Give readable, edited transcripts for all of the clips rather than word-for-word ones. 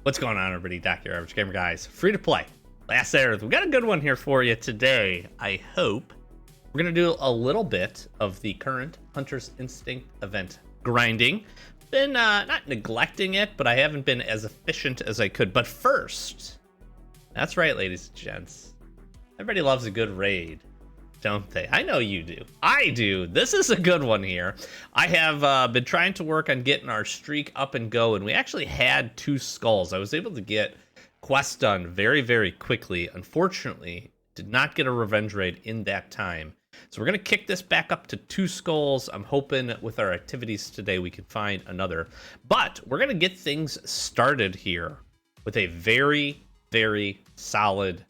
What's going on, everybody? Doc, your average gamer guys. Free to play. Last Earth. We got a good one here for you today. I hope we're gonna do a little bit of the current Hunter's Instinct event grinding. Been not neglecting it, but I haven't been as efficient as I could. But first, that's right, ladies and gents. Everybody loves a good raid, don't they? I know you do. I do. This is a good one here. I have been trying to work on getting our streak up and go, and we actually had 2 skulls. I was able to get quests done very, very quickly. Unfortunately, did not get a revenge raid in that time. So we're going to kick this back up to 2 skulls. I'm hoping with our activities today we can find another. But we're going to get things started here with a very, very solid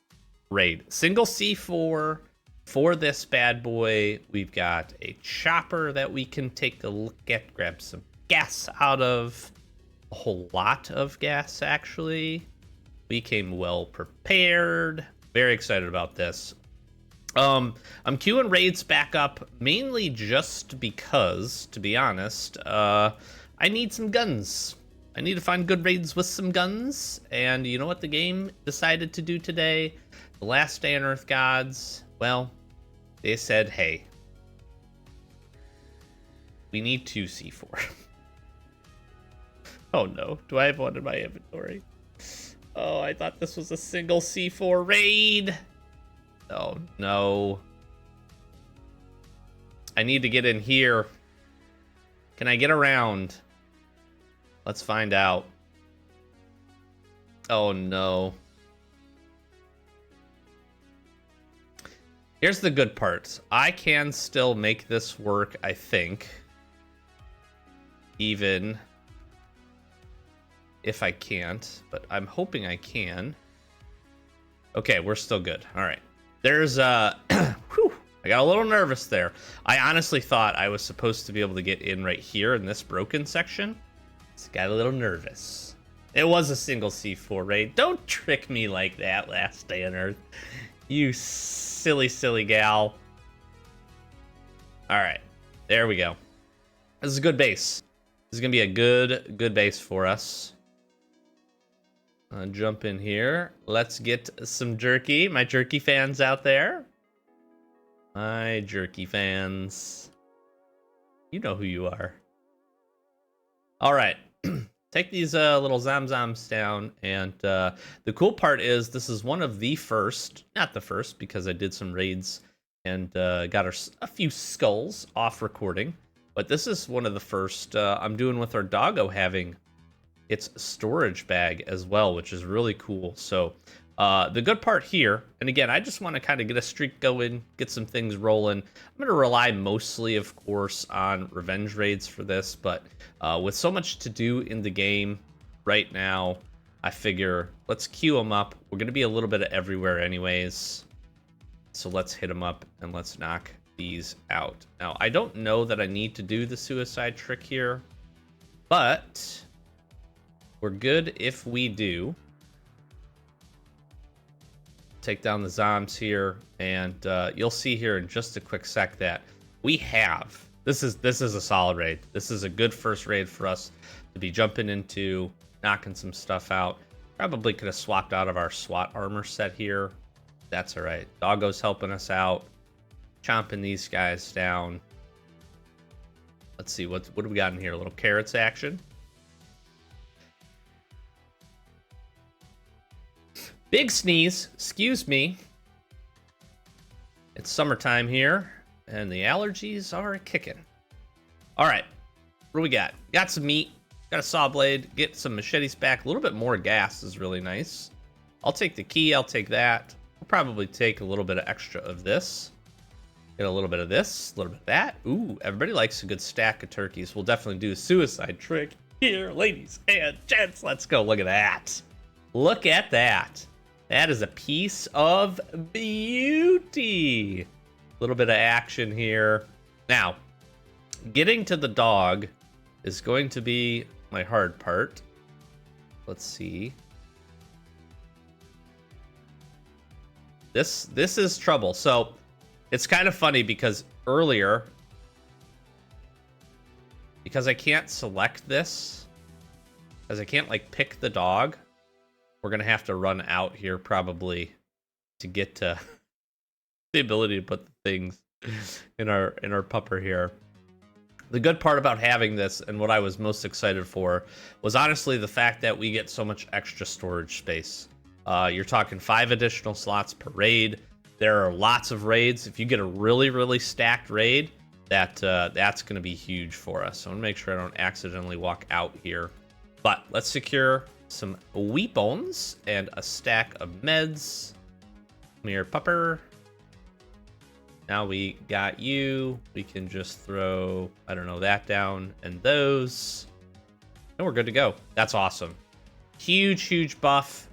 raid. Single C4 for this bad boy. We've got a chopper that we can take a look at, grab some gas out of. A whole lot of gas, actually. We came well prepared. Very excited about this. I'm queuing raids back up mainly just because, to be honest, I need some guns. I need to find good raids with some guns. And you know what the game decided to do today? The last day on Earth Gods, well, they said, hey, we need 2 C4. Oh no, do I have one in my inventory? Oh, I thought this was a single C4 raid. Oh no. I need to get in here. Can I get around? Let's find out. Oh no. Here's the good part. I can still make this work, I think. Even if I can't, but I'm hoping I can. Okay, we're still good. All right. There's whew, I got a little nervous there. I honestly thought I was supposed to be able to get in right here in this broken section. So got a little nervous. It was a single C4 raid. Don't trick me like that, last day on Earth. You silly, silly gal. All right, there we go. This is a good base. This is gonna be a good base for us. Jump in here. Let's get some jerky. My jerky fans out there. My jerky fans. You know who you are. All right. Take these little zomzoms down. And the cool part is this is one of the first, not the first, because I did some raids and got a few skulls off recording. But this is one of the first I'm doing with our doggo having its storage bag as well, which is really cool. So the good part here, and again, I just want to kind of get a streak going, get some things rolling. I'm going to rely mostly, of course, on revenge raids for this, but with so much to do in the game right now, I figure let's queue them up. We're going to be a little bit of everywhere anyways. So let's hit them up and let's knock these out. Now, I don't know that I need to do the suicide trick here, but we're good if we do. Take down the zombs here, and you'll see here in just a quick sec that we have. This is a solid raid. This is a good first raid for us to be jumping into, knocking some stuff out. Probably could have swapped out of our SWAT armor set here. That's all right. Doggo's helping us out, chomping these guys down. Let's see, what do we got in here? A little carrots action. Big sneeze, excuse me. It's summertime here, and the allergies are kicking. All right, what do we got? Got some meat, got a saw blade, get some machetes back. A little bit more gas is really nice. I'll take the key, I'll take that. We'll probably take a little bit of extra of this. Get a little bit of this, a little bit of that. Ooh, everybody likes a good stack of turkeys. We'll definitely do a suicide trick here, ladies and gents. Let's go, look at that. Look at that. That is a piece of beauty. A little bit of action here. Now, getting to the dog is going to be my hard part. Let's see. This is trouble. So it's kind of funny because earlier, because I can't select this, because I can't like pick the dog, we're gonna have to run out here probably to get to the ability to put the things in our pupper here. The good part about having this, and what I was most excited for, was honestly the fact that we get so much extra storage space. You're talking 5 additional slots per raid. There are lots of raids. If you get a really, really stacked raid, that's going to be huge for us. So I want to make sure I don't accidentally walk out here. But let's secure some weapons and a stack of meds. Come here, pupper. Now we got you. We can just throw, I don't know, that down and those. And we're good to go. That's awesome. Huge, huge buff.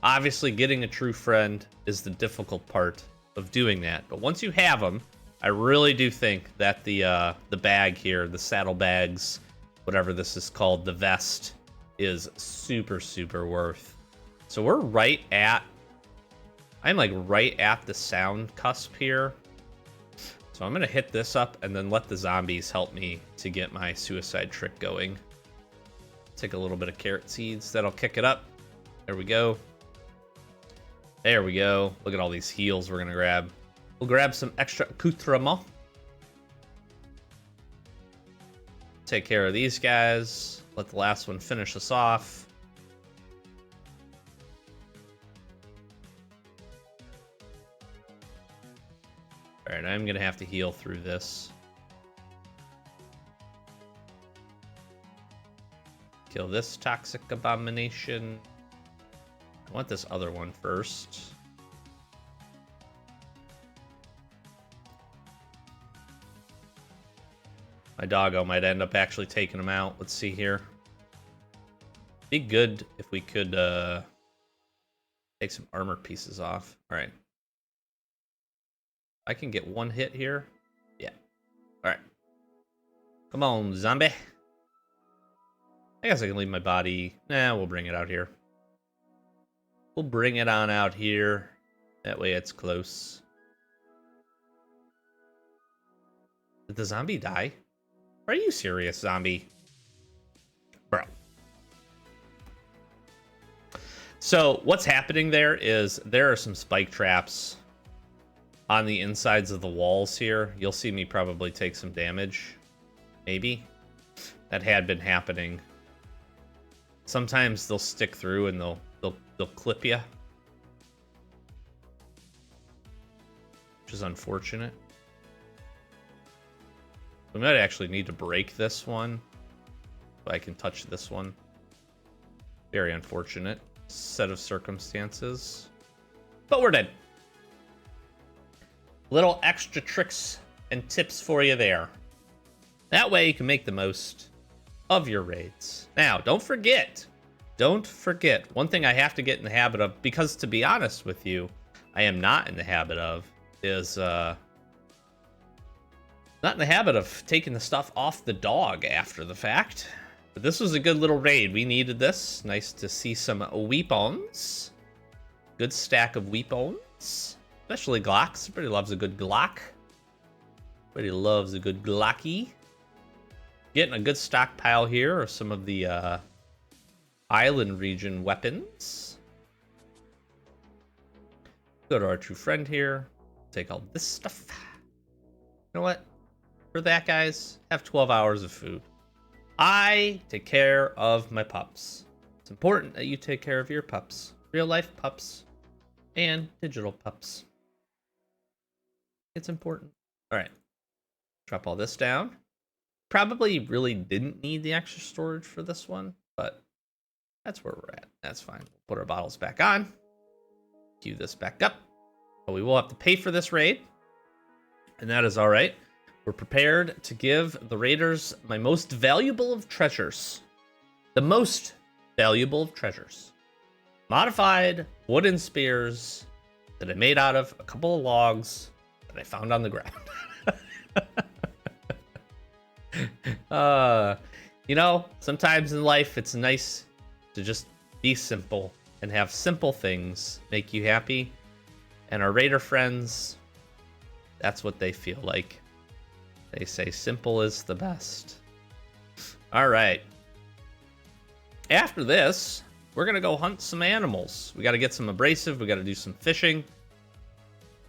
Obviously, getting a true friend is the difficult part of doing that. But once you have them, I really do think that the bag here, the saddlebags, whatever this is called, the vest, is super, super worth. So we're right at, I'm like right at the sound cusp here. So I'm going to hit this up and then let the zombies help me to get my suicide trick going. Take a little bit of carrot seeds. That'll kick it up. There we go. There we go. Look at all these heals we're going to grab. We'll grab some extra accoutrement. Take care of these guys. Let the last one finish us off. Alright, I'm going to have to heal through this. Kill this toxic abomination. I want this other one first. My doggo might end up actually taking him out. Let's see here. Be good if we could take some armor pieces off. Alright. I can get one hit here. Yeah. Alright. Come on, zombie. I guess I can leave my body. Nah, we'll bring it out here. We'll bring it on out here. That way it's close. Did the zombie die? Are you serious, zombie? Bro. So, what's happening there is there are some spike traps on the insides of the walls here. You'll see me probably take some damage. Maybe. That had been happening. Sometimes they'll stick through and they'll clip you. Which is unfortunate. We might actually need to break this one. So I can touch this one. Very unfortunate set of circumstances. But we're dead. Little extra tricks and tips for you there. That way you can make the most of your raids. Now, don't forget, one thing I have to get in the habit of, because to be honest with you, I am not in the habit of, is not in the habit of taking the stuff off the dog after the fact. But this was a good little raid. We needed this. Nice to see some weapons. Good stack of weapons. Especially Glocks. Everybody loves a good Glock. Everybody loves a good Glocky. Getting a good stockpile here of some of the island region weapons. Go to our true friend here. Take all this stuff. You know what? For that, guys, have 12 hours of food. I take care of my pups. It's important that you take care of your pups. Real life pups and digital pups. It's important. All right. Drop all this down. Probably really didn't need the extra storage for this one, but that's where we're at. That's fine. We'll put our bottles back on. Queue this back up. But we will have to pay for this raid, and that is all right. We're prepared to give the raiders my most valuable of treasures. The most valuable of treasures. Modified wooden spears that I made out of a couple of logs that I found on the ground. You know, sometimes in life it's nice to just be simple and have simple things make you happy. And our raider friends, that's what they feel like. They say simple is the best. All right. After this, we're gonna go hunt some animals. We got to get some abrasive. We got to do some fishing.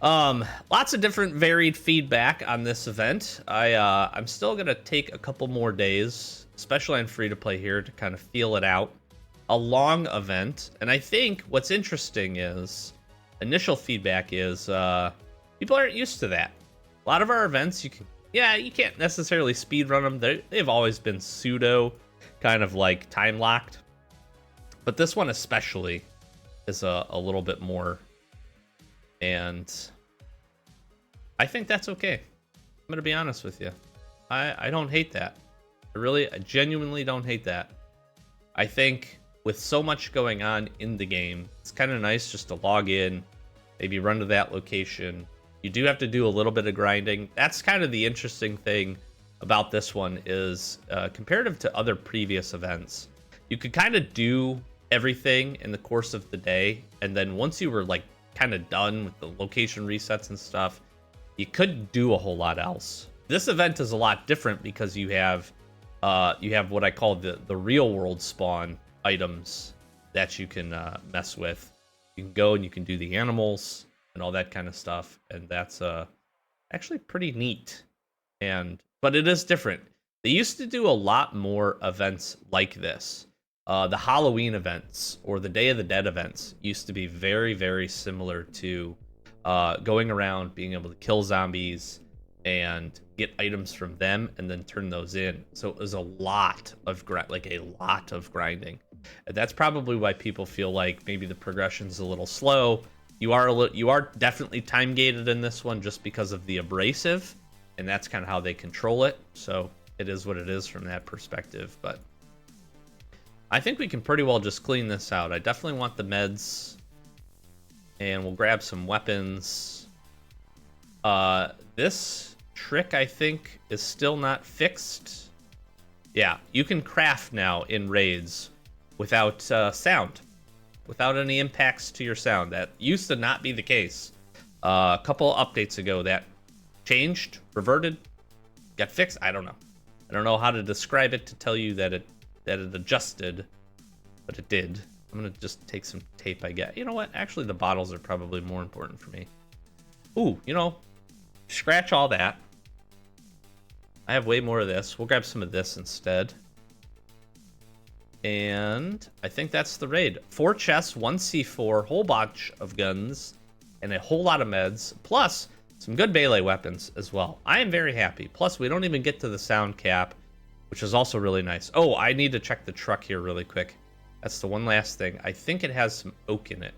Lots of different varied feedback on this event. I'm still gonna take a couple more days, especially on free to play here, to kind of feel it out. A long event, and I think what's interesting is initial feedback is people aren't used to that. A lot of our events, you can't necessarily speed run them. They've always been pseudo kind of like time locked, but this one especially is a little bit more, and I think that's okay. I'm gonna be honest with you. I don't hate that. I genuinely don't hate that. I think with so much going on in the game, it's kind of nice just to log in, maybe run to that location. You do have to do a little bit of grinding. That's kind of the interesting thing about this one is comparative to other previous events, you could kind of do everything in the course of the day, and then once you were like kind of done with the location resets and stuff, you couldn't do a whole lot else. This event is a lot different because you have what I call the real world spawn items that you can mess with. You can go and you can do the animals and all that kind of stuff, and that's actually pretty neat. But it is different. They used to do a lot more events like this. The Halloween events or the Day of the Dead events used to be very, very similar to going around, being able to kill zombies and get items from them and then turn those in. So it was a lot of grinding. And that's probably why people feel like maybe the progression's a little slow. You are definitely time gated in this one just because of the abrasive, and that's kind of how they control it. So it is what it is from that perspective. But I think we can pretty well just clean this out. I definitely want the meds, and we'll grab some weapons. This trick, I think, is still not fixed. Yeah, you can craft now in raids without sound, without any impacts to your sound. That used to not be the case. A couple updates ago, that changed, reverted, got fixed. I don't know. I don't know how to describe it to tell you that it adjusted, but it did. I'm gonna just take some tape, I guess. You know what? Actually, the bottles are probably more important for me. Ooh, scratch all that. I have way more of this. We'll grab some of this instead. And I think that's the raid. 4 chests, 1 C4, whole bunch of guns, and a whole lot of meds, plus some good melee weapons as well. I am very happy. Plus, we don't even get to the sound cap, which is also really nice. Oh, I need to check the truck here really quick. That's the one last thing. I think it has some oak in it.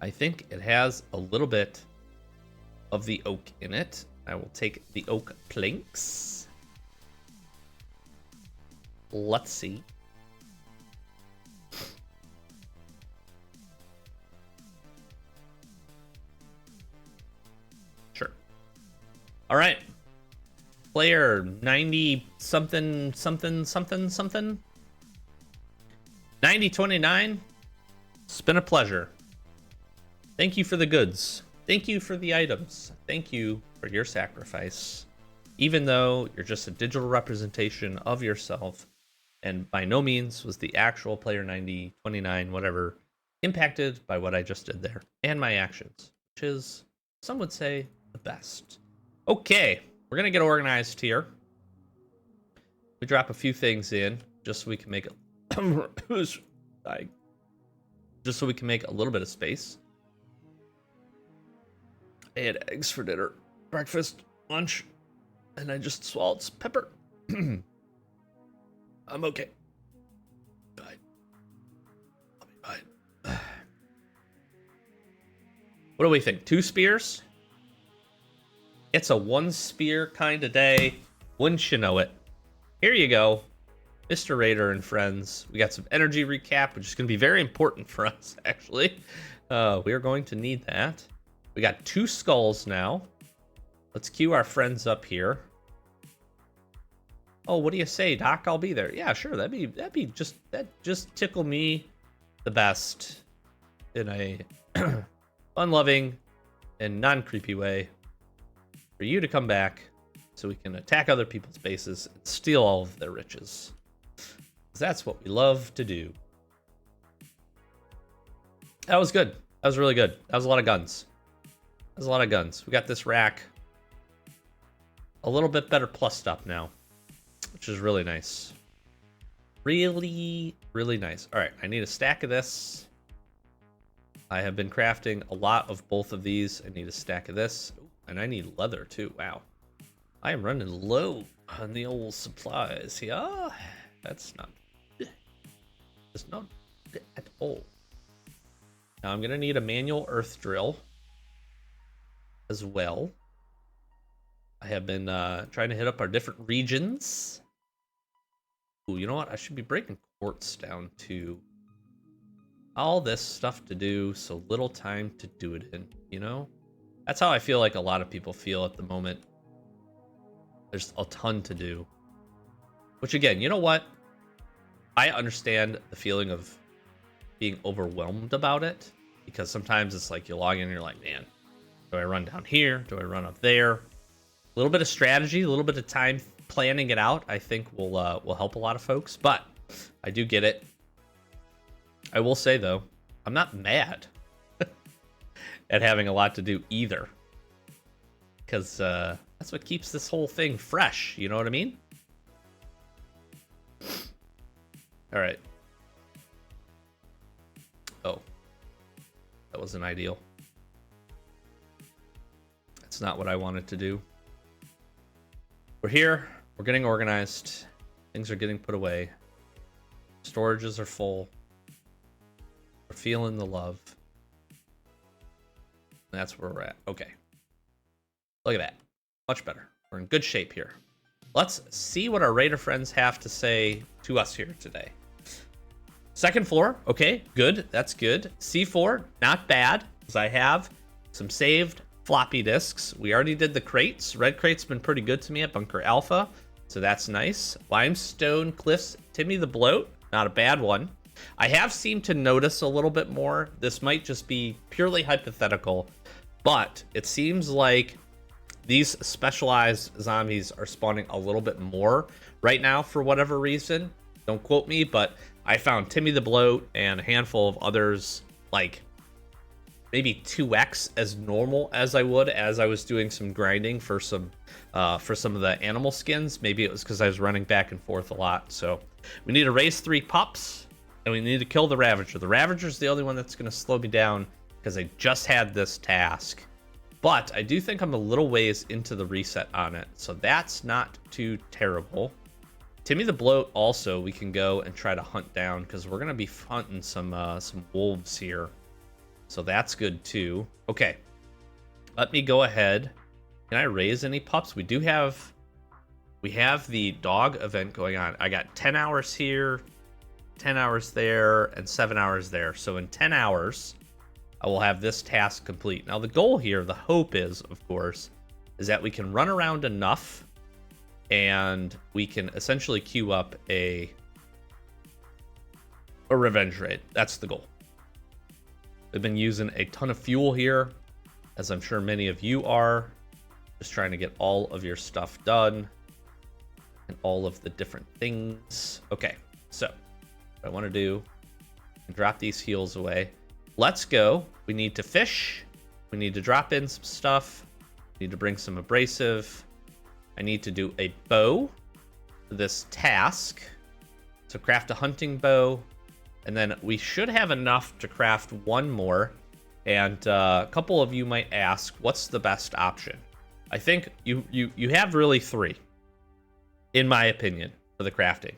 I think it has a little bit of the oak in it. I will take the oak planks. Let's see. Sure. All right. Player 90 something. 9029. It's been a pleasure. Thank you for the goods. Thank you for the items. Thank you for your sacrifice. Even though you're just a digital representation of yourself, and by no means was the actual player 9029 whatever impacted by what I just did there and my actions, which is, some would say, the best. Okay, we're gonna get organized here. We drop a few things in just so we can make just so we can make a little bit of space. I had eggs for dinner, breakfast, lunch, and I just swallowed some pepper. I'm okay. Fine. I'll be fine. What do we think? 2 spears? It's a 1 spear kind of day. Wouldn't you know it? Here you go, Mr. Raider and friends. We got some energy recap, which is going to be very important for us, actually. We are going to need that. We got 2 skulls now. Let's queue our friends up here. Oh, what do you say, Doc? I'll be there. Yeah, sure. That just tickle me the best in a fun-loving and non-creepy way for you to come back so we can attack other people's bases and steal all of their riches. 'cause that's what we love to do. That was good. That was really good. That was a lot of guns. That was a lot of guns. We got this rack a little bit better plussed up now, which is really nice. Really, really nice. All right, I need a stack of this. I have been crafting a lot of both of these. I need a stack of this, and I need leather too. Wow, I am running low on the old supplies here. That's not at all. Now I'm gonna need a manual earth drill as well. I have been trying to hit up our different regions. Ooh, you know what? I should be breaking quartz down to all this stuff to do, so little time to do it in, you know? That's how I feel like a lot of people feel at the moment. There's a ton to do. Which again, you know what? I understand the feeling of being overwhelmed about it, because sometimes it's like you log in and you're like, man, do I run down here? Do I run up there? A little bit of strategy, a little bit of time planning it out, I think will help a lot of folks. But I do get it. I will say though, I'm not mad at having a lot to do either, because that's what keeps this whole thing fresh. You know what I mean? All right. Oh, that wasn't ideal. That's not what I wanted to do. We're here. We're getting organized. Things are getting put away. Storages are full. We're feeling the love. That's where we're at. Okay. Look at that. Much better. We're in good shape here. Let's see what our raider friends have to say to us here today. Second floor. Okay, good. That's good. C4, not bad, because I have some saved floppy disks. We already did the crates. Red crate's been pretty good to me at Bunker Alpha, so that's nice. Limestone Cliffs, Timmy the Bloat, not a bad one. I have seemed to notice a little bit more. This might just be purely hypothetical, but it seems like these specialized zombies are spawning a little bit more right now for whatever reason. Don't quote me, but I found Timmy the Bloat and a handful of others like maybe 2x as normal as I would as I was doing some grinding for some of the animal skins. Maybe it was because I was running back and forth a lot. So we need to raise 3 pups, and we need to kill the Ravager. The Ravager's the only one that's going to slow me down because I just had this task. But I do think I'm a little ways into the reset on it, so that's not too terrible. Timmy the Bloat also we can go and try to hunt down, because we're going to be hunting some wolves here. So that's good too. Okay, let me go ahead. Can I raise any pups? We have the dog event going on. I got 10 hours here, 10 hours there, and 7 hours there. So in 10 hours, I will have this task complete. Now the goal here, the hope is, of course, is that we can run around enough and we can essentially queue up a revenge raid. That's the goal. We've been using a ton of fuel here, as I'm sure many of you are, just trying to get all of your stuff done and all of the different things. Okay, so what I want to do is drop these heals away. Let's go. We need to fish. We need to drop in some stuff. We need to bring some abrasive. I need to do a bow for this task. So craft a hunting bow. And then we should have enough to craft one more. And a couple of you might ask, what's the best option? I think you have really 3, in my opinion, for the crafting.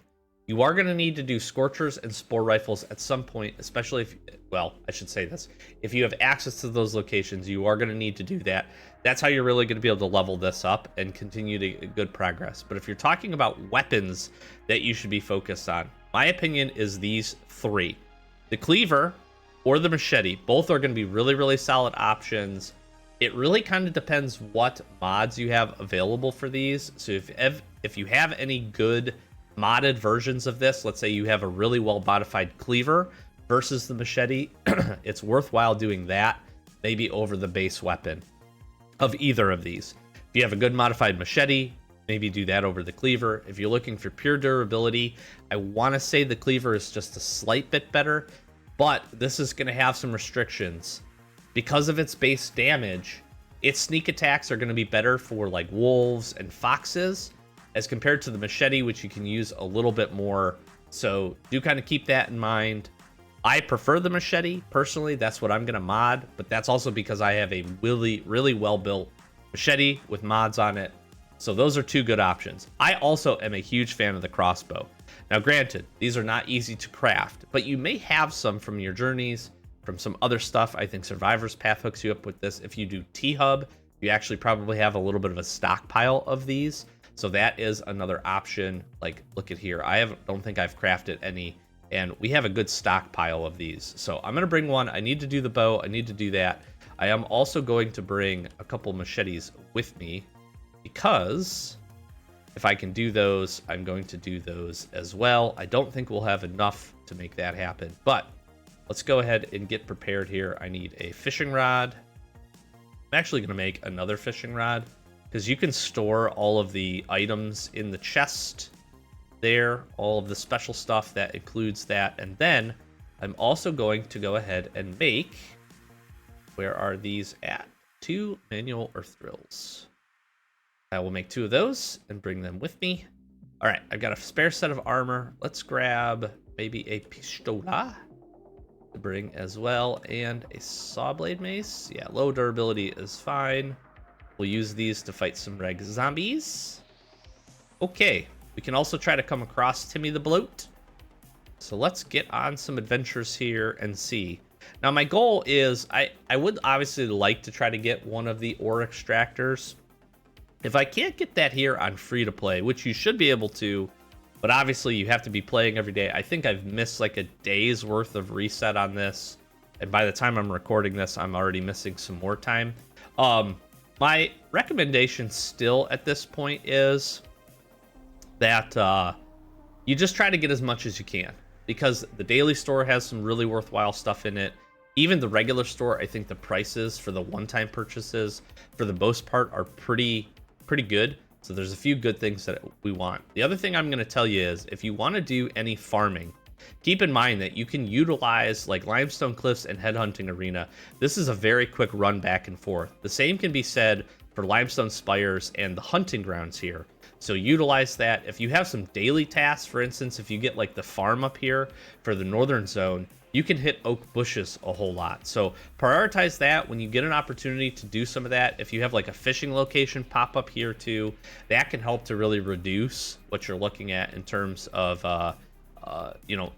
You are going to need to do Scorchers and Spore Rifles at some point, especially if, well, I should say this. If you have access to those locations, you are going to need to do that. That's how you're really going to be able to level this up and continue to get good progress. But if you're talking about weapons that you should be focused on, my opinion is these 3. The Cleaver or the Machete. Both are going to be really, really solid options. It really kind of depends what mods you have available for these. So if you have any good modded versions of this, let's say you have a really well modified Cleaver versus the Machete, it's worthwhile doing that maybe over the base weapon of either of these. If you have a good modified Machete, maybe do that over the cleaver. If you're looking for pure durability, I want to say the cleaver is just a slight bit better, but this is going to have some restrictions. Because of its base damage, its sneak attacks are going to be better for like wolves and foxes as compared to the machete, which you can use a little bit more. So do kind of keep that in mind. I prefer the machete personally. That's what I'm going to mod, but that's also because I have a really, really well built machete with mods on it. So those are two good options. I also am a huge fan of the crossbow. Now, granted, these are not easy to craft, but you may have some from your journeys, from some other stuff. I think Survivor's Path hooks you up with this. If you do T-Hub, you actually probably have a little bit of a stockpile of these. So that is another option. Like, look at here. Don't think I've crafted any, and we have a good stockpile of these. So I'm going to bring one. I need to do the bow. I need to do that. I am also going to bring a couple machetes with me because if I can do those, I'm going to do those as well. I don't think we'll have enough to make that happen, but let's go ahead and get prepared here. I need a fishing rod. I'm actually going to make another fishing rod because you can store all of the items in the chest there, all of the special stuff that includes that. And then I'm also going to go ahead and make, where are these at? 2 manual earth drills. I will make 2 of those and bring them with me. All right, I've got a spare set of armor. Let's grab maybe a pistola to bring as well, and a saw blade mace. Yeah, low durability is fine. We'll use these to fight some reg zombies. Okay, we can also try to come across Timmy the Bloat. So let's get on some adventures here and see. Now, my goal is, I would obviously like to try to get one of the ore extractors. If I can't get that here on free to play, which you should be able to, but obviously you have to be playing every day. I think I've missed like a day's worth of reset on this. And by the time I'm recording this, I'm already missing some more time. My recommendation still at this point is that you just try to get as much as you can, because the daily store has some really worthwhile stuff in it. Even the regular store, I think the prices for the one-time purchases, for the most part, are pretty good. So there's a few good things that we want. The other thing I'm going to tell you is, if you want to do any farming, keep in mind that you can utilize like Limestone Cliffs and Headhunting Arena. This is a very quick run back and forth. The same can be said for Limestone Spires and the hunting grounds here. So utilize that. If you have some daily tasks, for instance, if you get like the farm up here for the northern zone, you can hit oak bushes a whole lot. So prioritize that when you get an opportunity to do some of that. If you have like a fishing location pop up here too, that can help to really reduce what you're looking at in terms of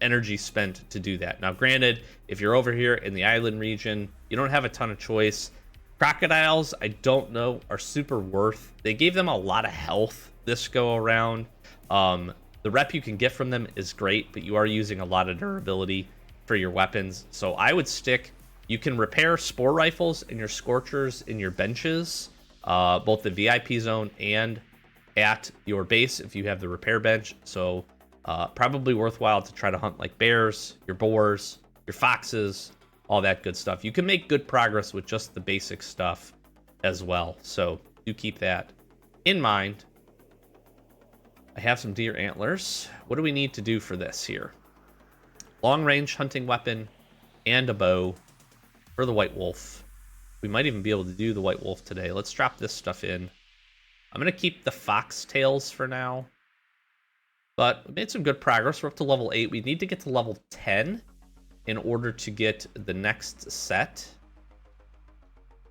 energy spent to do that. Now, granted, if you're over here in the island region, you don't have a ton of choice. Crocodiles, I don't know, are super worth. They gave them a lot of health this go around. The rep you can get from them is great, but you are using a lot of durability for your weapons. So I would stick, you can repair spore rifles and your scorchers in your benches, both the VIP zone and at your base if you have the repair bench. So probably worthwhile to try to hunt like bears, your boars, your foxes, all that good stuff. You can make good progress with just the basic stuff as well. So do keep that in mind. I have some deer antlers. What do we need to do for this here? Long range hunting weapon and a bow for the white wolf. We might even be able to do the white wolf today. Let's drop this stuff in. I'm going to keep the fox tails for now, but we made some good progress. We're up to level 8. We need to get to level 10 in order to get the next set.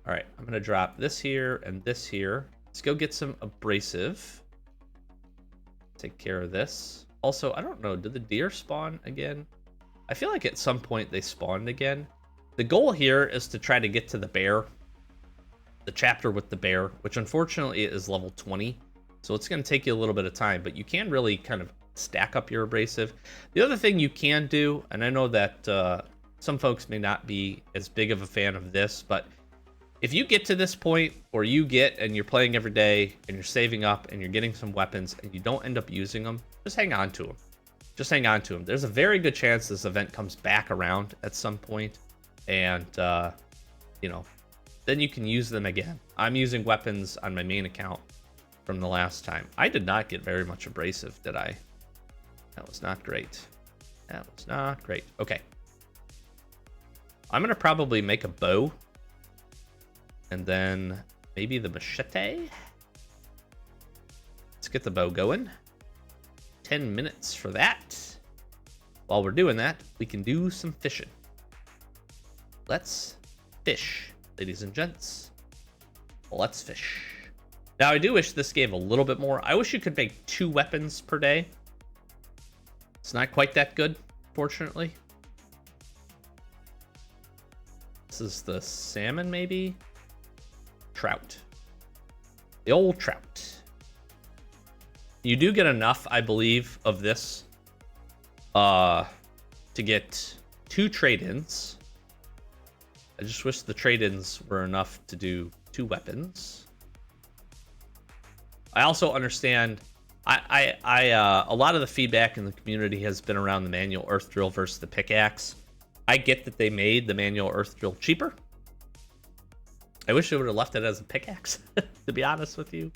All right, I'm going to drop this here and this here. Let's go get some abrasive. Take care of this. Also, I don't know, did the deer spawn again? I feel like at some point they spawned again. The goal here is to try to get to the bear, the chapter with the bear, which unfortunately is level 20. So it's going to take you a little bit of time, but you can really kind of stack up your abrasive. The other thing you can do, and I know that some folks may not be as big of a fan of this, but if you get to this point, or you get and you're playing every day and you're saving up and you're getting some weapons and you don't end up using them, just hang on to them. Just hang on to them. There's a very good chance this event comes back around at some point, and then you can use them again. I'm using weapons on my main account from the last time. I did not get very much abrasive, did I? That was not great. That was not great. Okay. I'm going to probably make a bow. And then maybe the machete. Let's get the bow going. 10 minutes for that. While we're doing that, we can do some fishing. Let's fish, ladies and gents. Let's fish. Now, I do wish this gave a little bit more. I wish you could make 2 weapons per day. It's not quite that good, fortunately. This is the salmon, maybe? Trout. The old trout. You do get enough, I believe, of this to get 2 trade-ins. I just wish the trade-ins were enough to do 2 weapons. I also understand a lot of the feedback in the community has been around the manual earth drill versus the pickaxe. I get that they made the manual earth drill cheaper. I wish they would have left it as a pickaxe, to be honest with you.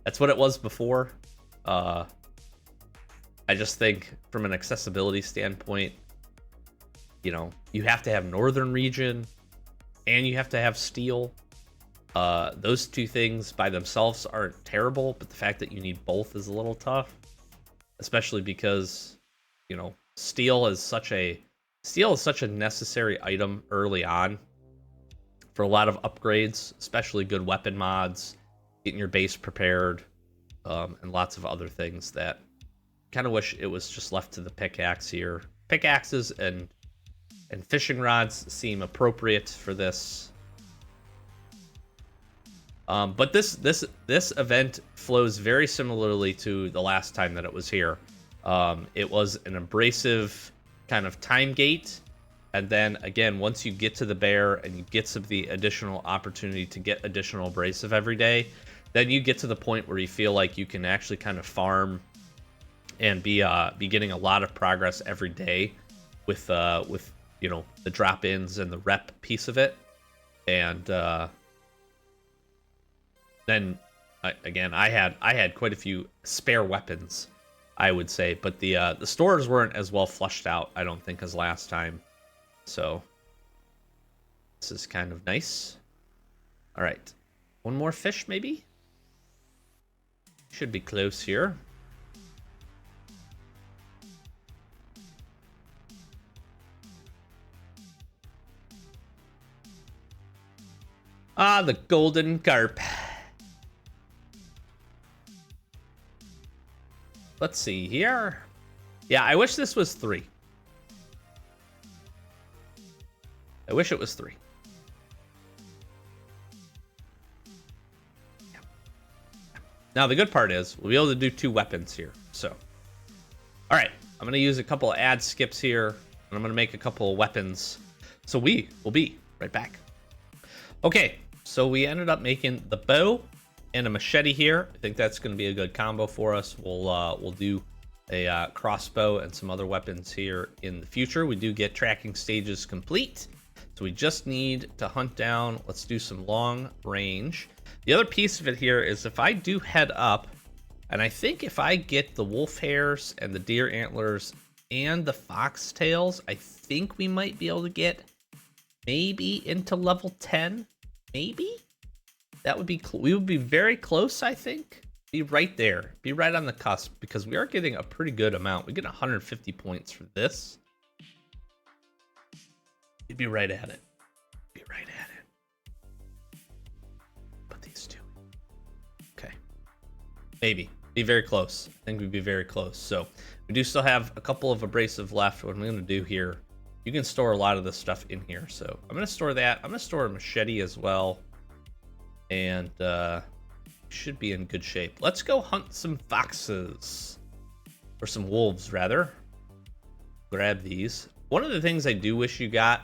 That's what it was before. I just think from an accessibility standpoint, you know, you have to have northern region and you have to have steel. Those 2 things by themselves aren't terrible, but the fact that you need both is a little tough, especially because, you know, steel is such a necessary item early on for a lot of upgrades, especially good weapon mods, getting your base prepared, and lots of other things that kind of wish it was just left to the pickaxe here. Pickaxes and fishing rods seem appropriate for this. But this event flows very similarly to the last time that it was here. It was an abrasive kind of time gate, and then again, once you get to the bear and you get some of the additional opportunity to get additional abrasive every day, then you get to the point where you feel like you can actually kind of farm and be getting a lot of progress every day with you know, the drop-ins and the rep piece of it. And then I had quite a few spare weapons, I would say, but the stores weren't as well flushed out, I don't think, as last time. So this is kind of nice. All right, 1 more fish maybe. Should be close here. Ah, the golden carp. Let's see here. Yeah, I wish this was 3. I wish it was 3. Yeah. Now, the good part is we'll be able to do 2 weapons here. So, all right, I'm going to use a couple of ad skips here, and I'm going to make a couple of weapons. So we will be right back. Okay, so we ended up making the bow and a machete here. I think that's going to be a good combo for us. We'll do a crossbow and some other weapons here in the future. We do get tracking stages complete, so we just need to hunt down. Let's do some long range. The other piece of it here is if I do head up, and I think if I get the wolf hairs and the deer antlers and the fox tails, I think we might be able to get maybe into level 10, maybe? That would be, we would be very close, I think. Be right there, be right on the cusp, because we are getting a pretty good amount. We get 150 points for this. You'd be right at it. Be right at it. Put these 2. Okay. Maybe. Be very close. I think we'd be very close. So we do still have a couple of abrasive left. What I'm going to do here, you can store a lot of this stuff in here. So I'm going to store that. I'm going to store a machete as well. And should be in good shape. Let's go hunt some foxes. Or some wolves, rather. Grab these. One of the things I do wish you got,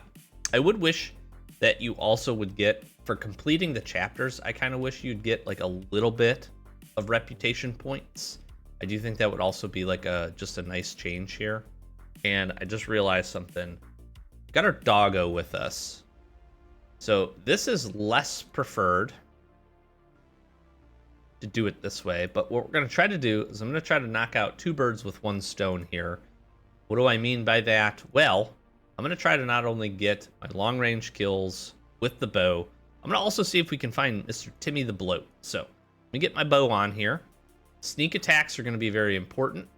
I would wish that you also would get, for completing the chapters, I kind of wish you'd get like a little bit of reputation points. I do think that would also be like just a nice change here. And I just realized something. Got our doggo with us. So this is less preferred. to do it this way, but what we're going to try to do is I'm going to try to knock out 2 birds with 1 stone here. What do I mean by that? Well, I'm going to try to not only get my long-range kills with the bow, I'm going to also see if we can find Mr. Timmy the Bloat. So, let me get my bow on here. Sneak attacks are going to be very important.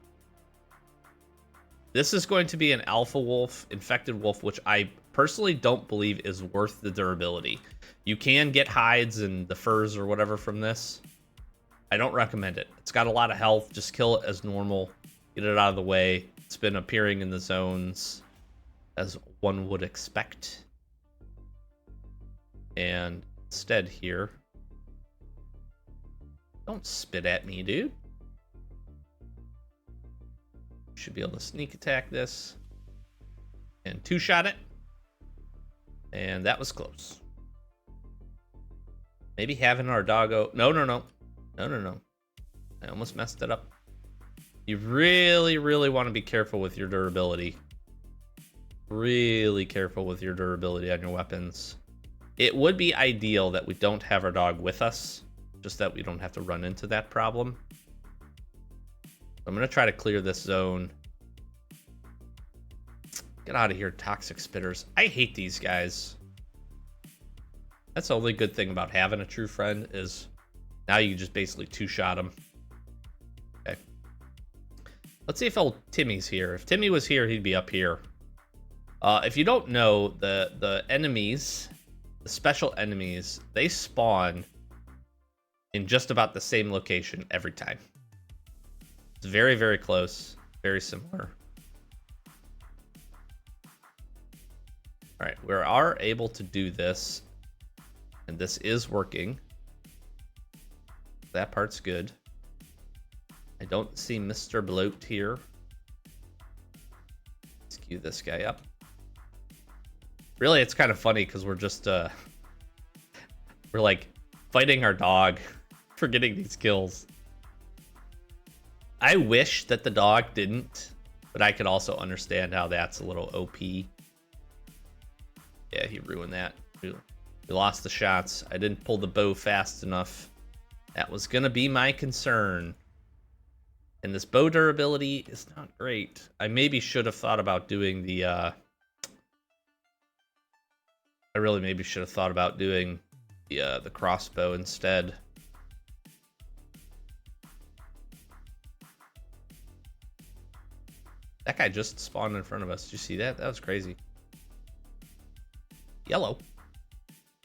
This is going to be an alpha wolf, infected wolf, which I personally don't believe is worth the durability. You can get hides and the furs or whatever from this. I don't recommend it. It's got a lot of health. Just kill it as normal. Get it out of the way. It's been appearing in the zones as one would expect. And instead here... Don't spit at me, dude. Should be able to sneak attack this. And 2-shot it. And that was close. Maybe having our doggo... No. I almost messed it up. You really, really want to be careful with your durability. Really careful with your durability on your weapons. It would be ideal that we don't have our dog with us. Just that we don't have to run into that problem. I'm going to try to clear this zone. Get out of here, toxic spitters. I hate these guys. That's the only good thing about having a true friend is now you can just basically 2-shot them. Okay. Let's see if old Timmy's here. If Timmy was here, he'd be up here. If you don't know, the enemies, the special enemies, they spawn in just about the same location every time. It's very, very close. Very similar. All right, we are able to do this. And this is working. That part's good. I don't see Mr. Bloat here. Let's queue this guy up. Really, it's kind of funny because we're just, we're like fighting our dog for getting these kills. I wish that the dog didn't, but I could also understand how that's a little OP. Yeah, he ruined that. We lost the shots. I didn't pull the bow fast enough. That was gonna be my concern. And this bow durability is not great. I maybe should have thought about doing the, I really maybe should have thought about doing the crossbow instead. That guy just spawned in front of us. Did you see that? That was crazy. Yellow.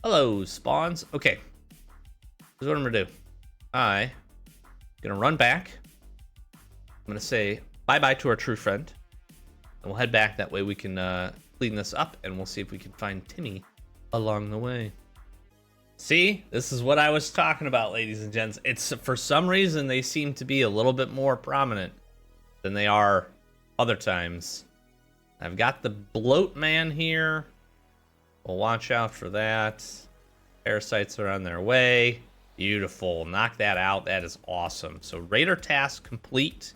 Hello, spawns. Okay. Here's what I'm gonna do. I'm gonna run back. I'm gonna say bye-bye to our true friend. And we'll head back. That way we can clean this up and we'll see if we can find Timmy along the way. See? This is what I was talking about, ladies and gents. It's for some reason they seem to be a little bit more prominent than they are other times. I've got the bloat man here. We'll watch out for that. Parasites are on their way. Beautiful. Knock that out. That is awesome. So raider task complete.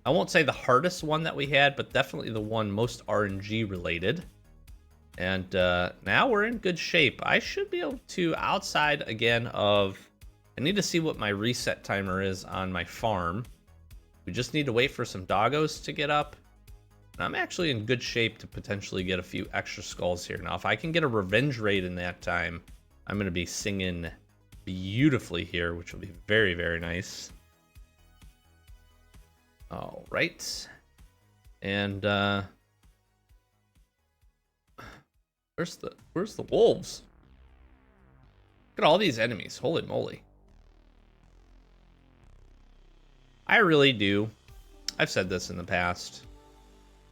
I won't say the hardest one that we had, but definitely the one most RNG related. And now we're in good shape. I should be able to, outside again of... I need to see what my reset timer is on my farm. We just need to wait for some doggos to get up. And I'm actually in good shape to potentially get a few extra skulls here. Now, if I can get a revenge raid in that time, I'm going to be singing beautifully here, which will be very, very nice. All right. And where's the wolves? Look at all these enemies. Holy moly. I really do. I've said this in the past.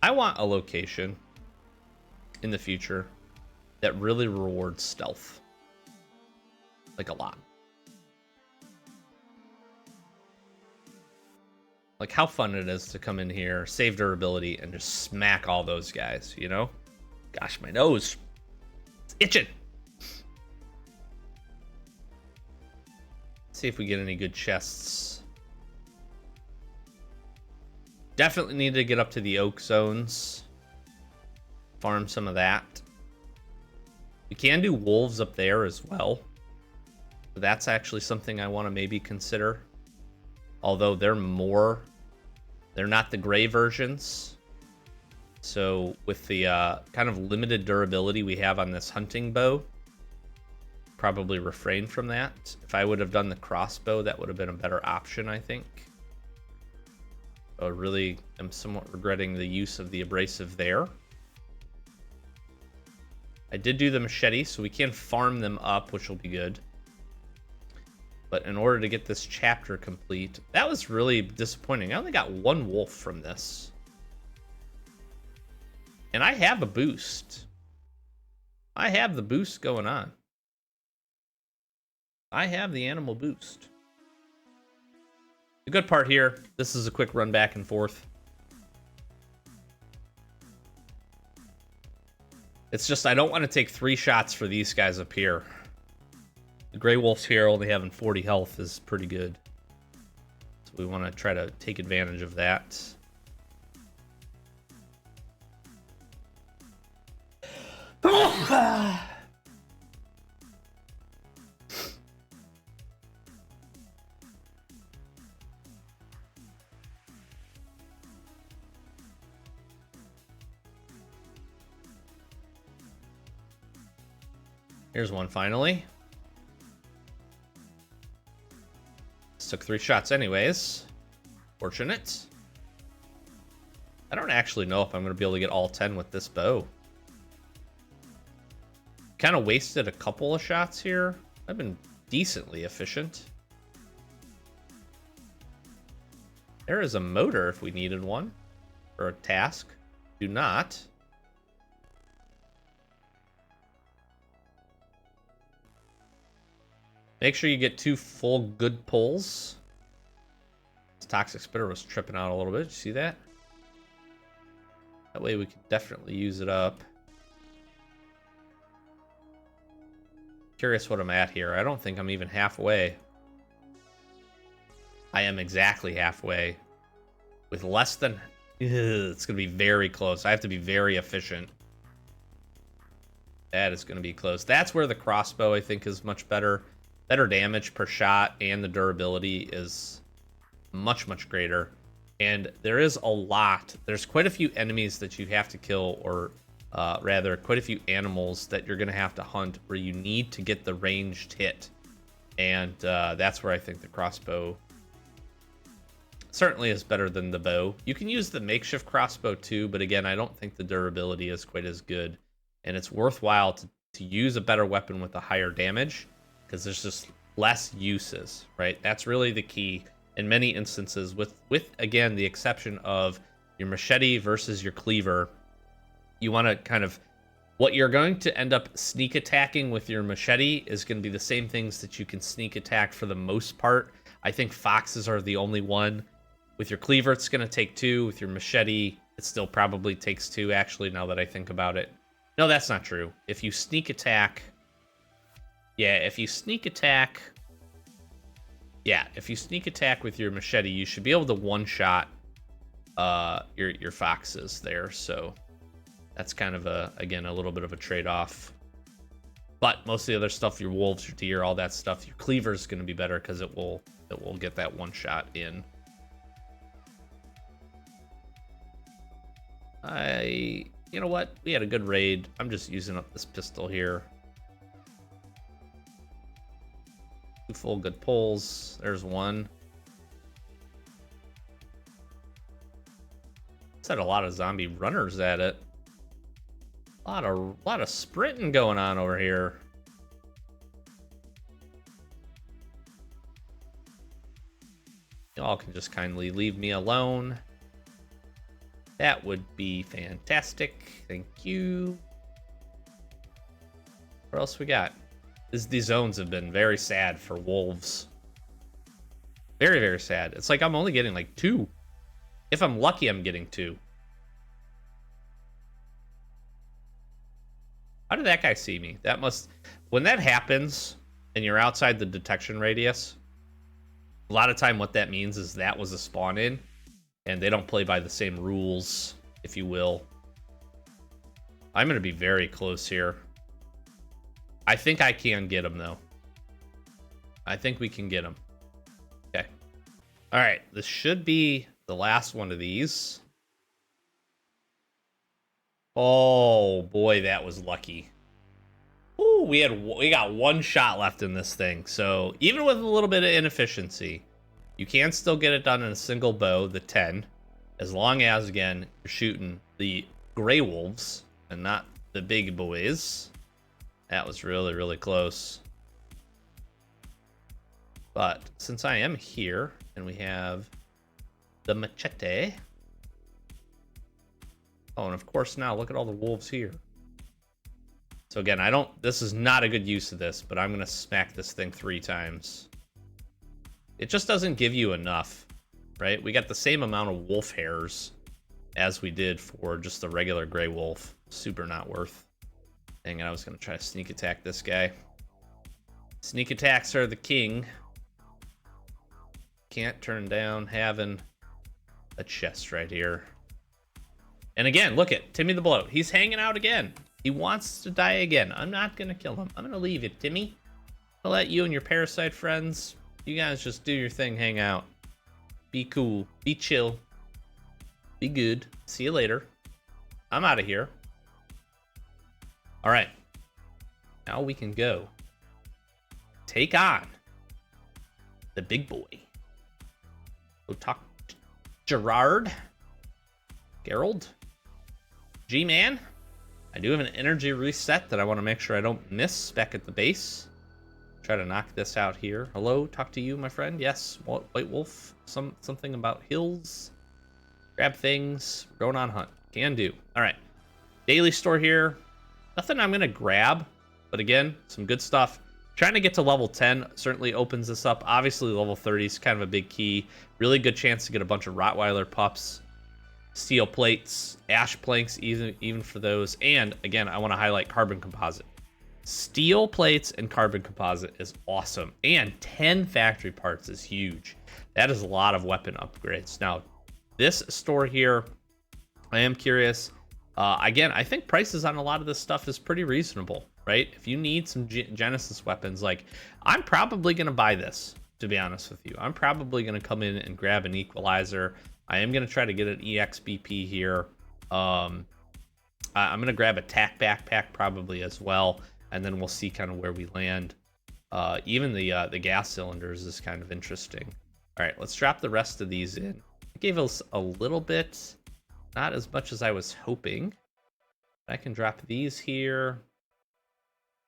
I want a location in the future that really rewards stealth. Like a lot. Like how fun it is to come in here, save durability, and just smack all those guys, you know? Gosh, my nose. It's itching. Let's see if we get any good chests. Definitely need to get up to the oak zones. Farm some of that. We can do wolves up there as well. That's actually something I want to maybe consider. Although they're not the gray versions. So with the kind of limited durability we have on this hunting bow, probably refrain from that. If I would have done the crossbow, that would have been a better option, I think. I really am somewhat regretting the use of the abrasive there. I did do the machete, so we can farm them up, which will be good. But in order to get this chapter complete, that was really disappointing. I only got one wolf from this. And I have a boost. I have the boost going on. I have the animal boost. The good part here, this is a quick run back and forth. It's just I don't want to take 3 shots for these guys up here. The Grey Wolves here only having 40 health is pretty good. So we want to try to take advantage of that. Here's one finally. This took 3 shots anyways. Fortunate. I don't actually know if I'm going to be able to get all 10 with this bow. Kind of wasted a couple of shots here. I've been decently efficient. There is a motor if we needed one. Or a task. Do not. Make sure you get 2 full good pulls. This toxic spitter was tripping out a little bit. Did you see that? That way we can definitely use it up. Curious what I'm at here. I don't think I'm even halfway. I am exactly halfway. With less than... it's going to be very close. I have to be very efficient. That is going to be close. That's where the crossbow, I think, is much better. Better damage per shot, and the durability is much, much greater. And there is a lot. There's quite a few enemies that you have to kill, or rather, quite a few animals that you're going to have to hunt where you need to get the ranged hit. And that's where I think the crossbow certainly is better than the bow. You can use the makeshift crossbow too, but again, I don't think the durability is quite as good. And it's worthwhile to use a better weapon with a higher damage, because there's just less uses, right? That's really the key in many instances, with again, the exception of your machete versus your cleaver. You want to kind of, what you're going to end up sneak attacking with your machete is going to be the same things that you can sneak attack for the most part. I think foxes are the only one. With your cleaver, it's going to take 2. With your machete, it still probably takes 2, actually, now that I think about it. No, that's not true. If you sneak attack... Yeah, if you sneak attack with your machete, you should be able to one-shot your foxes there. So that's kind of again, a little bit of a trade-off. But most of the other stuff, your wolves, your deer, all that stuff, your cleaver is going to be better because it will get that one shot in. You know what? We had a good raid. I'm just using up this pistol here. 2 full good pulls. There's one. It's had a lot of zombie runners at it. A lot of sprinting going on over here. Y'all can just kindly leave me alone. That would be fantastic. Thank you. What else we got? These zones have been very sad for wolves. Very, very sad. It's like I'm only getting like 2. If I'm lucky, I'm getting 2. How did that guy see me? That must... When that happens and you're outside the detection radius, a lot of time what that means is that was a spawn in, and they don't play by the same rules, if you will. I'm going to be very close here. I think I can get him, though. I think we can get him. Okay. All right. This should be the last one of these. Oh boy, that was lucky. Ooh, we got one shot left in this thing. So even with a little bit of inefficiency, you can still get it done in a single bow, the 10, as long as, again, you're shooting the gray wolves and not the big boys. That was really, really close. But since I am here and we have the machete. Oh, and of course now look at all the wolves here. So again, this is not a good use of this, but I'm gonna smack this thing 3 times. It just doesn't give you enough, right? We got the same amount of wolf hairs as we did for just the regular gray wolf. Super not worth. Dang it, I was gonna try to sneak attack this guy. Sneak attacks are the king. Can't turn down having a chest right here. And again, look at Timmy the Bloat. He's hanging out again. He wants to die again. I'm not gonna kill him. I'm gonna leave you, Timmy. I'll let you and your parasite friends, you guys just do your thing, hang out. Be cool, be chill, be good. See you later. I'm out of here. All right, now we can go take on the big boy. Go talk to Gerald, G-Man. I do have an energy reset that I want to make sure I don't miss back at the base. Try to knock this out here. Hello, talk to you, my friend. Yes, White Wolf. Something about hills. Grab things. We're going on hunt. Can do. All right. Daily store here. Nothing I'm going to grab. But again, some good stuff. Trying to get to level 10 certainly opens this up. Obviously, level 30 is kind of a big key. Really good chance to get a bunch of Rottweiler pups. Steel plates, ash planks, even for those. And again, I want to highlight carbon composite. Steel plates and carbon composite is awesome. And 10 factory parts is huge. That is a lot of weapon upgrades. Now, this store here, I am curious. Again, I think prices on a lot of this stuff is pretty reasonable, right? If you need some Genesis weapons, like, I'm probably going to buy this, to be honest with you. I'm probably going to come in and grab an equalizer. I am going to try to get an EXBP here. I'm going to grab a TAC backpack probably as well, and then we'll see kind of where we land. Even the gas cylinders is kind of interesting. All right, let's drop the rest of these in. It gave us a little bit, not as much as I was hoping. I can drop these here.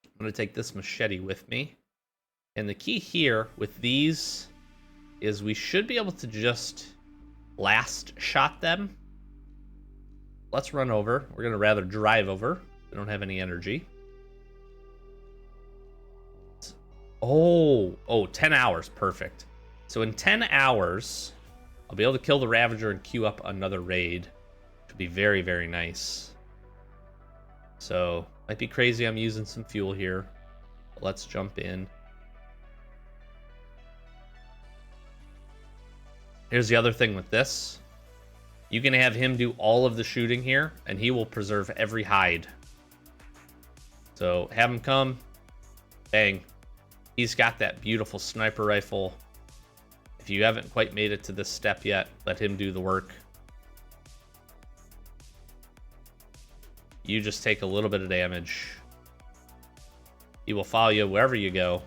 I'm going to take this machete with me. And the key here with these is we should be able to just last shot them. Let's run over. We're going to rather drive over. We don't have any energy. Oh, 10 hours. Perfect. So in 10 hours, I'll be able to kill the Ravager and queue up another raid, which would be very, very nice. So, might be crazy I'm using some fuel here. But let's jump in. Here's the other thing with this. You can have him do all of the shooting here, and he will preserve every hide. So, have him come. Bang. He's got that beautiful sniper rifle. If you haven't quite made it to this step yet, let him do the work. You just take a little bit of damage. He will follow you wherever you go.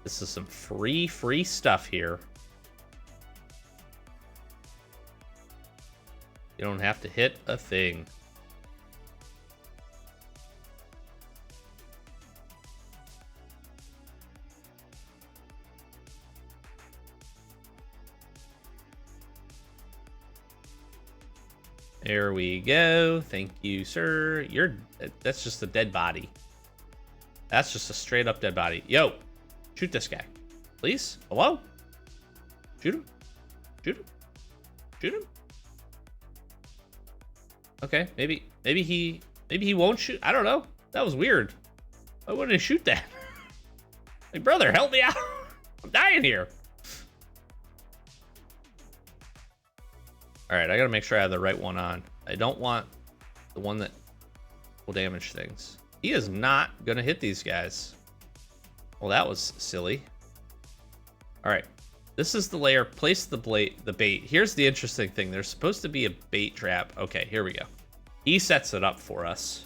This is some free stuff here. You don't have to hit a thing. There we go. Thank you, sir. That's just a dead body. That's just a straight up dead body. Yo, shoot this guy. Please? Hello? Shoot him. Shoot him. Shoot him. Okay, maybe he won't shoot. I don't know. That was weird. Why wouldn't he shoot that? Like, brother, help me out. I'm dying here. All right, I gotta make sure I have the right one on. I don't want the one that will damage things. He is not gonna hit these guys. Well, that was silly. All right. This is the layer. Place the bait. Here's the interesting thing. There's supposed to be a bait trap. Okay, here we go. He sets it up for us.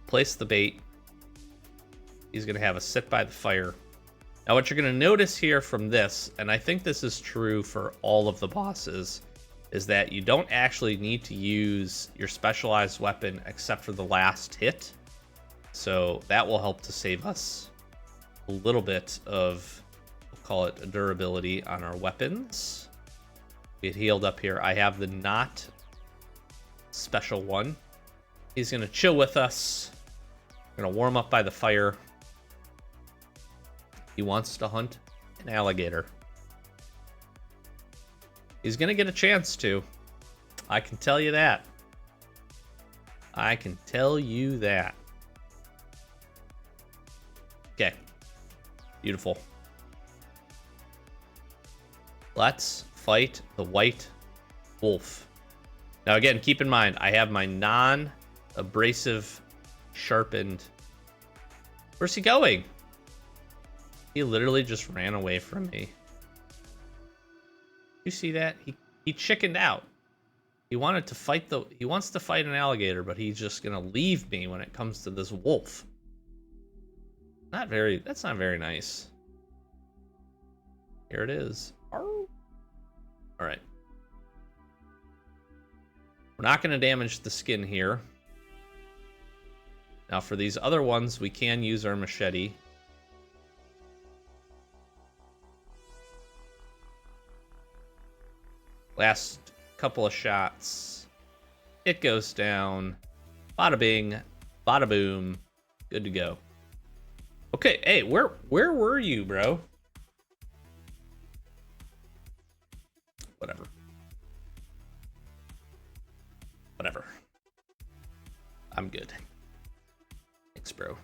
Place the bait. He's going to have us sit by the fire. Now, what you're going to notice here from this, and I think this is true for all of the bosses, is that you don't actually need to use your specialized weapon except for the last hit. So that will help to save us a little bit of, we'll call it, durability on our weapons. Get healed up here. I have the not special one. He's going to chill with us. We're going to warm up by the fire. He wants to hunt an alligator. He's going to get a chance to. I can tell you that. I can tell you that. Okay. Beautiful. Let's fight the white wolf. Now, again, keep in mind, I have my non-abrasive sharpened. Where's he going? He literally just ran away from me. You see that? He chickened out. He wanted to fight he wants to fight an alligator, but he's just gonna leave me when it comes to this wolf. That's not very nice. Here it is. All right. We're not gonna damage the skin here. Now for these other ones, we can use our machete. Last couple of shots. It goes down. Bada bing. Bada boom. Good to go. Okay, hey, where were you, bro? Whatever. Whatever. I'm good. Thanks, bro.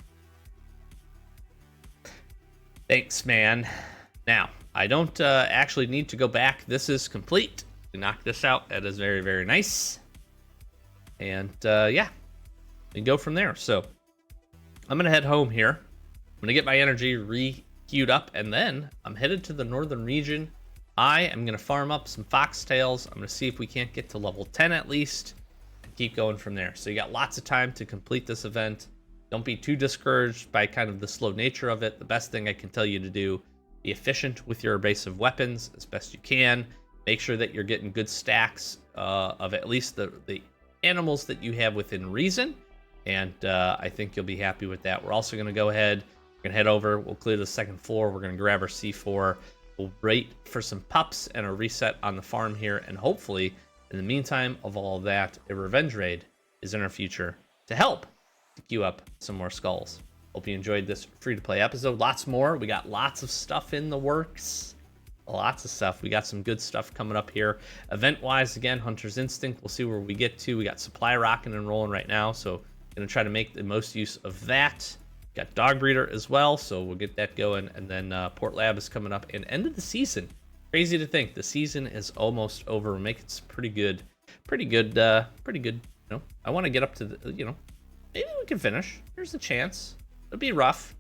Thanks, man. Now, I don't actually need to go back. This is complete. We knocked this out. That is very, very nice. And yeah, we can go from there. So I'm going to head home here. I'm going to get my energy re-queued up, and then I'm headed to the northern region. I am going to farm up some foxtails. I'm going to see if we can't get to level 10 at least, and keep going from there. So you got lots of time to complete this event. Don't be too discouraged by kind of the slow nature of it. The best thing I can tell you to do, be efficient with your abrasive weapons as best you can. Make sure that you're getting good stacks of at least the animals that you have within reason. And I think you'll be happy with that. We're also going to go ahead. We're going to head over. We'll clear the second floor. We're going to grab our C4. We'll wait for some pups and a reset on the farm here. And hopefully, in the meantime of all of that, a revenge raid is in our future to help to queue up some more skulls. Hope you enjoyed this free-to-play episode. Lots more. We got lots of stuff in the works. Lots of stuff. We got some good stuff coming up here. Event-wise, again, Hunter's Instinct. We'll see where we get to. We got Supply rocking and rolling right now, so going to try to make the most use of that. Got Dog Breeder as well, so we'll get that going. And then Port Lab is coming up. And end of the season. Crazy to think. The season is almost over. We're making some pretty good, you know, I want to get up to the, you know, maybe we can finish. There's a chance. It'll be rough,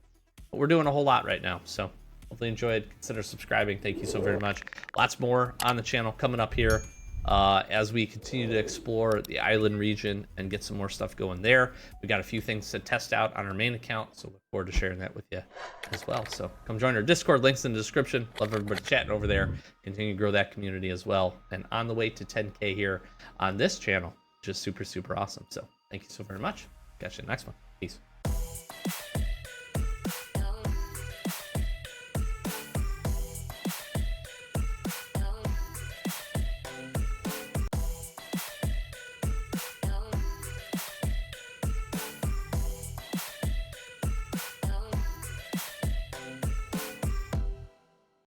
but we're doing a whole lot right now, so hopefully you enjoyed. Consider subscribing. Thank you so very much. Lots more on the channel coming up here as we continue to explore the island region and get some more stuff going there. We got a few things to test out on our main account, so look forward to sharing that with you as well. So come join our Discord, links in the description. Love everybody chatting over there. Continue to grow that community as well. And on the way to 10K here on this channel, which is super, super awesome. So thank you so very much. Catch you in the next one. Peace.